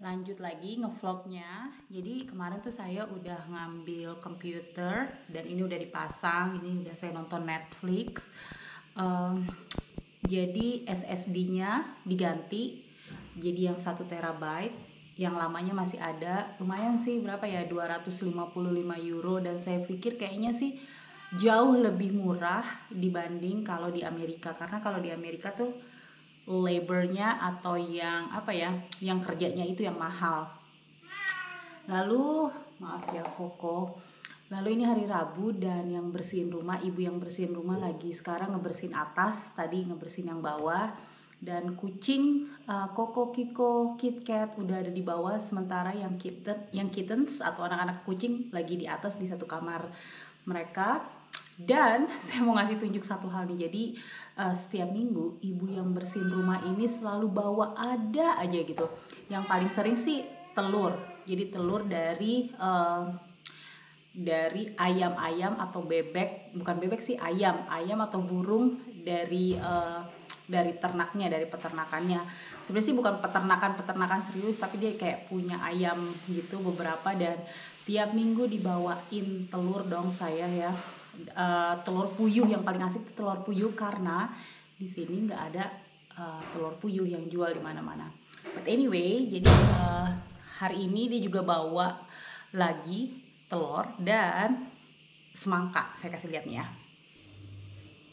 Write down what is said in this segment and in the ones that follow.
Lanjut lagi ngevlognya. Jadi kemarin tuh saya udah ngambil komputer dan ini udah dipasang. Ini udah saya nonton Netflix. Jadi SSD-nya diganti jadi yang 1 terabyte. Yang lamanya masih ada. Lumayan sih, berapa ya, 255 euro. Dan saya pikir kayaknya sih jauh lebih murah dibanding kalau di Amerika. Karena kalau di Amerika tuh labornya atau yang apa ya, yang kerjanya itu yang mahal. Lalu maaf ya Koko, lalu ini hari Rabu dan yang bersihin rumah, ibu yang bersihin rumah lagi sekarang ngebersihin atas, tadi ngebersihin yang bawah. Dan kucing Koko, Kiko, KitKat udah ada di bawah, sementara yang kittens atau anak-anak kucing lagi di atas di satu kamar mereka. Dan saya mau ngasih tunjuk satu hal nih. Jadi setiap minggu ibu yang bersihin rumah ini selalu bawa ada aja gitu. Yang paling sering sih telur. Jadi telur dari ayam-ayam atau bebek, bukan bebek sih, ayam atau burung dari ternaknya, dari peternakannya. Sebenarnya sih bukan peternakan serius, tapi dia kayak punya ayam gitu beberapa, dan tiap minggu dibawain telur dong saya ya. Telur puyuh, yang paling asik itu telur puyuh karena di sini nggak ada telur puyuh yang jual di mana-mana. But anyway, jadi hari ini dia juga bawa lagi telur dan semangka. Saya kasih lihat nih ya.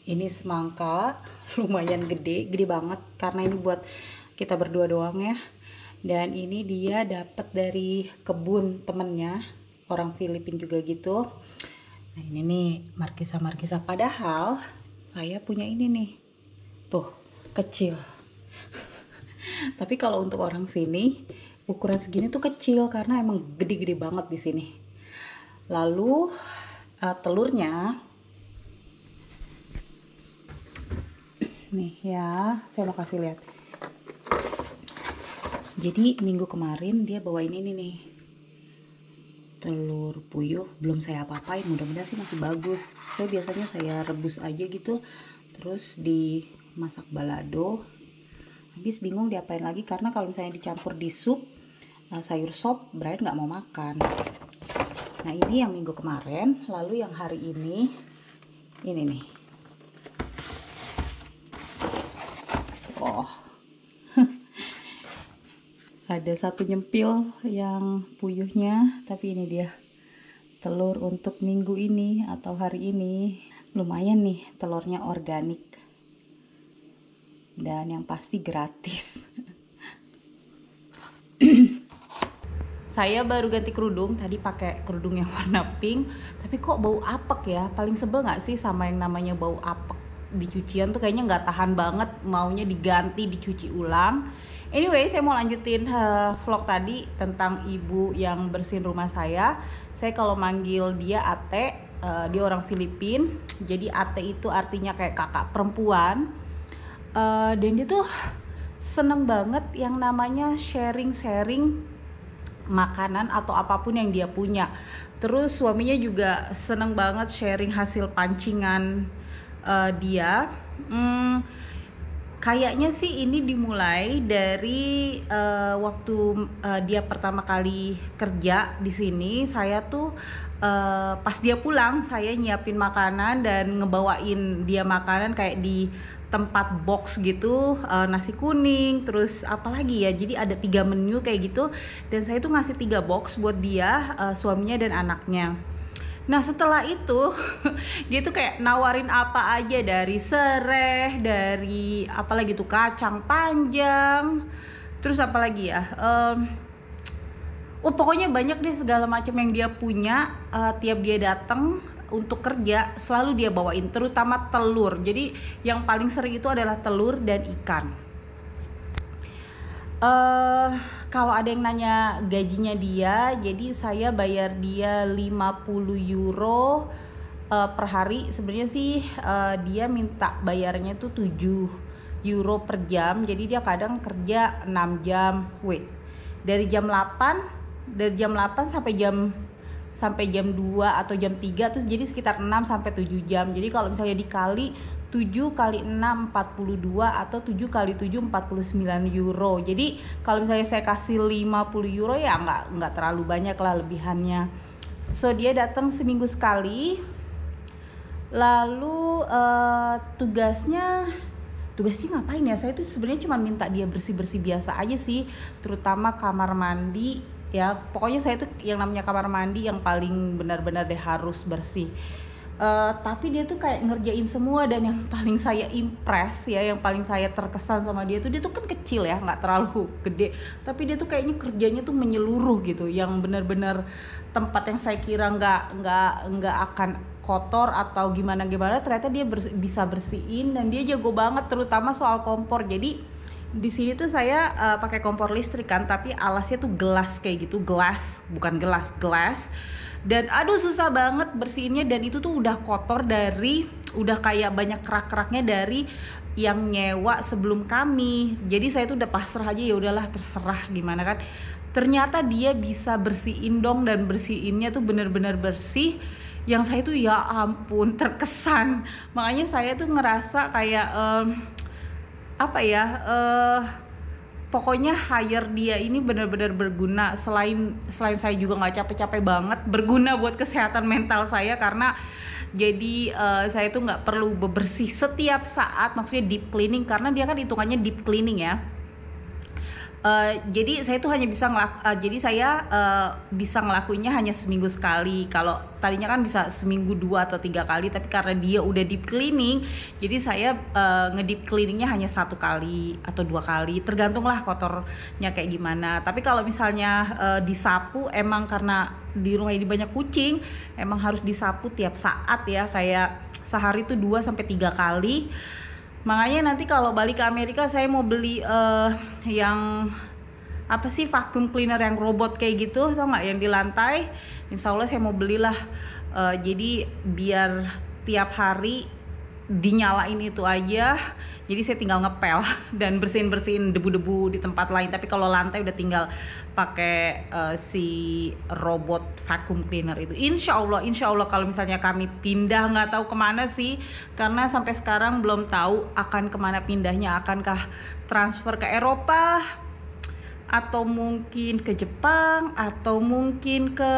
Ini semangka lumayan gede banget karena ini buat kita berdua doang ya. Dan ini dia dapat dari kebun temennya, orang Filipina juga gitu. Nah ini nih markisa, padahal saya punya ini nih, tuh kecil. Tapi kalau untuk orang sini ukuran segini tuh kecil karena emang gede-gede banget di sini. Lalu telurnya nih ya, saya mau kasih lihat. Jadi minggu kemarin dia bawain ini nih, telur puyuh, belum saya apa-apain, mudah-mudahan sih masih bagus. Saya biasanya saya rebus aja gitu, terus dimasak balado. Habis bingung diapain lagi, karena kalau misalnya dicampur di sup, sayur sop, Brian nggak mau makan. Nah ini yang minggu kemarin. Lalu yang hari ini nih. Oh ada satu nyempil yang puyuhnya, tapi ini dia telur untuk minggu ini atau hari ini. Lumayan nih, telurnya organik dan yang pasti gratis. Saya baru ganti kerudung, tadi pakai kerudung yang warna pink, tapi kok bau apek ya. Paling sebel nggak sih sama yang namanya bau apek di cucian tuh, kayaknya nggak tahan banget, maunya diganti, dicuci ulang. Anyway, saya mau lanjutin vlog tadi tentang ibu yang bersihin rumah saya. Saya kalau manggil dia Ate, dia orang Filipina. Jadi Ate itu artinya kayak kakak perempuan. Dan dia tuh seneng banget yang namanya sharing makanan atau apapun yang dia punya. Terus suaminya juga seneng banget sharing hasil pancingan dia. Kayaknya sih ini dimulai dari waktu dia pertama kali kerja di sini. Saya tuh pas dia pulang, saya nyiapin makanan dan ngebawain dia makanan kayak di tempat box gitu, nasi kuning, terus apalagi ya. Jadi ada 3 menu kayak gitu, dan saya tuh ngasih 3 box buat dia, suaminya dan anaknya. Nah setelah itu dia tuh kayak nawarin apa aja, dari sereh, dari apalagi tuh kacang panjang, terus apalagi ya, pokoknya banyak deh segala macam yang dia punya. Tiap dia datang untuk kerja selalu dia bawain, terutama telur. Jadi yang paling sering itu adalah telur dan ikan. Kalau ada yang nanya gajinya dia, jadi saya bayar dia 50 euro per hari. Sebenarnya sih dia minta bayarnya tuh 7 euro per jam. Jadi dia kadang kerja 6 jam. Dari jam 8 sampai jam 2 atau jam 3, terus jadi sekitar 6 sampai 7 jam. Jadi kalau misalnya dikali 7 kali 6 42 atau 7 kali 7 49 euro. Jadi kalau misalnya saya kasih 50 euro ya nggak terlalu banyak lah lebihannya. So dia datang seminggu sekali. Lalu tugasnya ngapain ya? Saya tuh sebenarnya cuma minta dia bersih-bersih biasa aja sih, terutama kamar mandi ya. Pokoknya saya tuh yang namanya kamar mandi yang paling benar-benar deh harus bersih. Tapi dia tuh kayak ngerjain semua, dan yang paling saya impress ya, yang paling saya terkesan sama dia tuh kan kecil ya, nggak terlalu gede, tapi dia tuh kayaknya kerjanya tuh menyeluruh gitu, yang benar-benar tempat yang saya kira nggak akan kotor atau gimana ternyata dia bisa bersihin, dan dia jago banget terutama soal kompor. Jadi di sini tuh saya pakai kompor listrik kan, tapi alasnya tuh gelas kayak gitu, bukan gelas. Dan aduh susah banget bersihinnya, dan itu tuh udah kotor udah kayak banyak kerak-keraknya dari yang nyewa sebelum kami. Jadi saya tuh udah pasrah aja, ya udahlah terserah gimana kan. Ternyata dia bisa bersihin dong, dan bersihinnya tuh bener-bener bersih. Yang saya tuh ya ampun terkesan. Makanya saya tuh ngerasa kayak pokoknya hire dia ini benar-benar berguna. Selain saya juga nggak capek-capek banget, berguna buat kesehatan mental saya, karena jadi saya tuh nggak perlu bebersih setiap saat, maksudnya deep cleaning, karena dia kan hitungannya deep cleaning ya. Jadi saya tuh hanya bisa ngelakuinnya hanya seminggu sekali. Kalau tadinya kan bisa seminggu 2 atau 3 kali, tapi karena dia udah deep cleaning, jadi saya ngedeep cleaningnya hanya 1 kali atau 2 kali, tergantunglah kotornya kayak gimana. Tapi kalau misalnya disapu, emang karena di rumah ini banyak kucing, emang harus disapu tiap saat ya, kayak sehari tuh 2-3 kali. Makanya nanti kalau balik ke Amerika saya mau beli yang vacuum cleaner yang robot kayak gitu, tau nggak, yang di lantai. Insya Allah saya mau belilah. Jadi biar tiap hari dinyalain itu aja, jadi saya tinggal ngepel dan bersihin debu-debu di tempat lain. Tapi kalau lantai udah tinggal pakai si robot vacuum cleaner itu. Insya Allah kalau misalnya kami pindah, nggak tahu kemana sih, karena sampai sekarang belum tahu akan kemana pindahnya. Akankah transfer ke Eropa, atau mungkin ke Jepang, atau mungkin ke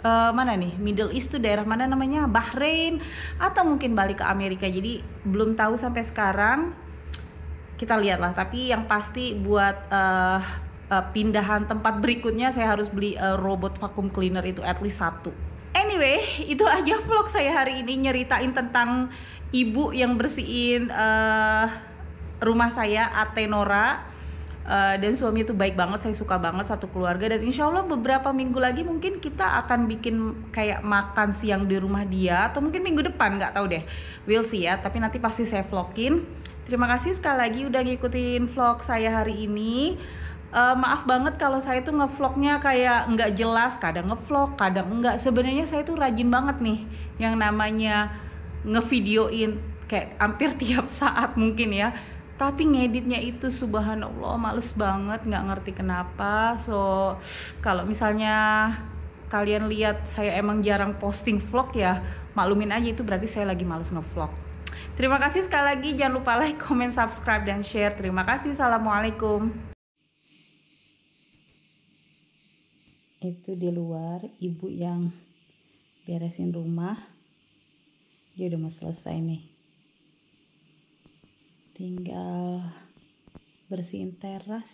mana nih, Middle East tuh daerah mana namanya, Bahrain, atau mungkin balik ke Amerika. Jadi belum tahu sampai sekarang, kita lihatlah. Tapi yang pasti buat pindahan tempat berikutnya saya harus beli robot vacuum cleaner itu at least 1. Anyway, itu aja vlog saya hari ini, nyeritain tentang ibu yang bersihin rumah saya, Atenora. Dan suami itu baik banget, saya suka banget, satu keluarga. Dan insya Allah beberapa minggu lagi mungkin kita akan bikin kayak makan siang di rumah dia, atau mungkin minggu depan, nggak tahu deh, we'll see ya. Tapi nanti pasti saya vlogin. Terima kasih sekali lagi udah ngikutin vlog saya hari ini. Maaf banget kalau saya tuh ngevlognya kayak nggak jelas, kadang ngevlog, kadang enggak. Sebenarnya saya tuh rajin banget nih yang namanya ngevideoin kayak hampir tiap saat mungkin ya. Tapi ngeditnya itu subhanallah males banget, nggak ngerti kenapa. So kalau misalnya kalian lihat saya emang jarang posting vlog ya, maklumin aja, itu berarti saya lagi males ngevlog. Terima kasih sekali lagi, jangan lupa like, comment, subscribe, dan share. Terima kasih, assalamualaikum. Itu di luar ibu yang beresin rumah, dia udah mau selesai nih, tinggal bersihin teras.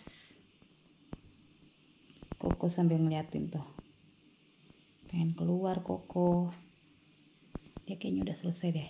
Koko sambil ngeliatin tuh, pengen keluar Koko. Dia kayaknya udah selesai deh.